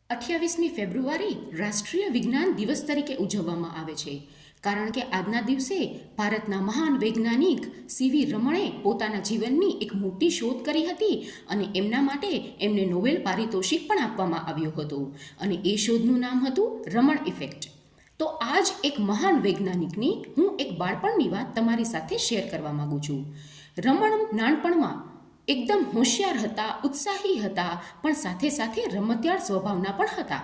28મી ફેબ્રુઆરી રાષ્ટ્રીય વિજ્ઞાન દિવસ તરીકે ઉજવવામાં આવે છે કારણ કે આજના દિવસે ભારતના મહાન વૈજ્ઞાનિક સીવી રમણે પોતાના જીવનની એક મોટી શોધ કરી હતી અને એમના માટે એમને નોબેલ પારિતોષિક પણ આપવામાં આવ્યું હતું અને એ શોધનું નામ હતું રમણ ઇફેક્ટ. તો આ જ એક મહાન વૈજ્ઞાનિકની હું એક બાળપણની વાત તમારી સાથે શેર કરવા માગું છું. રમણ નાનપણમાં એકદમ હોશિયાર હતા, ઉત્સાહી હતા, પણ સાથે સાથે રમતિયાળ સ્વભાવના પણ હતા.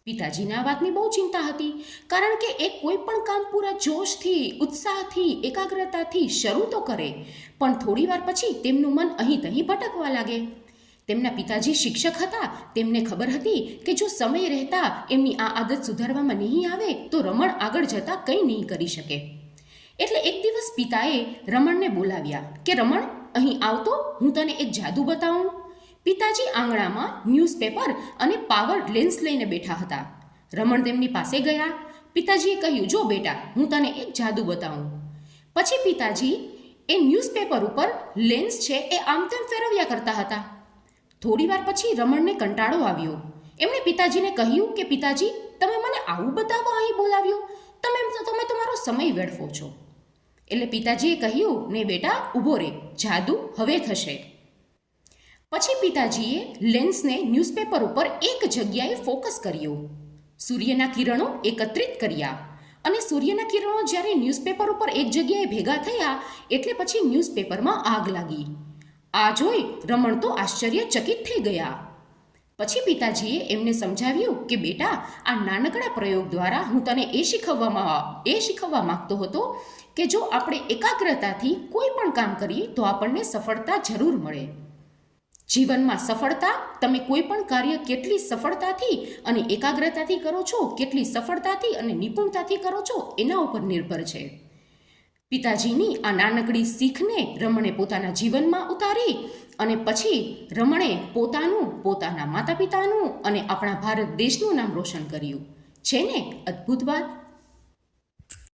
પિતાજીને આ વાતની બહુ ચિંતા હતી કારણ કે એ કોઈ પણ કામ પૂરા જોશથી, ઉત્સાહથી, એકાગ્રતાથી શરૂ તો કરે, પણ થોડી વાર પછી તેમનું મન અહીં તહીં ભટકવા લાગે. તેમના પિતાજી શિક્ષક હતા. તેમને ખબર હતી કે જો સમય રહેતા એમની આ આદત સુધારવામાં નહીં આવે તો રમણ આગળ જતા કંઈ નહીં કરી શકે. એટલે એક દિવસ પિતાએ રમણને બોલાવ્યા કે રમણ, અહીં આવતો, હું તને એક જાદુ બતાવું. પિતાજી આંગણામાં ન્યૂઝપેપર અને પાવર્ડ લેન્સ લઈને બેઠા હતા. રમણ તેમની પાસે ગયા. પિતાજીએ કહ્યું, જો બેટા, હું તને એક જાદુ બતાવું. પછી પિતાજી એ ન્યૂઝપેપર ઉપર લેન્સ છે એ આમ તેમ ફેરવ્યા કરતા હતા. થોડી વાર પછી રમણને કંટાળો આવ્યો. એમણે પિતાજીને કહ્યું કે પિતાજી, તમે મને આવું બતાવવા અહીં બોલાવ્યો? તમે તમારો સમય વેડફો છો. એટલે પિતાજીએ કહ્યું, ને બેટા, ઊભો રે, જાદુ હવે થશે. પછી પિતાજીએ લેન્સને ન્યૂઝપેપર ઉપર એક જગ્યાએ ફોકસ કર્યો. સૂર્યના કિરણો એકત્રિત કર્યા અને સૂર્યના કિરણો જ્યારે ન્યૂઝપેપર ઉપર એક જગ્યાએ ભેગા થયા એટલે પછી ન્યૂઝપેપરમાં આગ લાગી. આ જોઈ રમણ તો આશ્ચર્યચકિત થઈ ગયા. પછી પિતાજીએ એમને સમજાવ્યું કે બેટા, આ નાનકડા પ્રયોગ દ્વારા હું તને એ શીખવવા માંગતો હતો કે જો આપણે એકાગ્રતાથી કોઈ પણ કામ કરીએ તો આપણને સફળતા જરૂર મળે. જીવનમાં સફળતા, તમે કોઈ પણ કાર્ય કેટલી સફળતાથી અને એકાગ્રતાથી કરો છો, કેટલી સફળતાથી અને નિપુણતાથી કરો છો, એના ઉપર નિર્ભર છે. પિતાજીની આ નાનકડી શીખને રમણે પોતાના જીવનમાં ઉતારી અને પછી રમણે પોતાનું, પોતાના માતા પિતાનું અને આપણા ભારત દેશનું નામ રોશન કર્યું. છે ને અદ્ભુત વાત?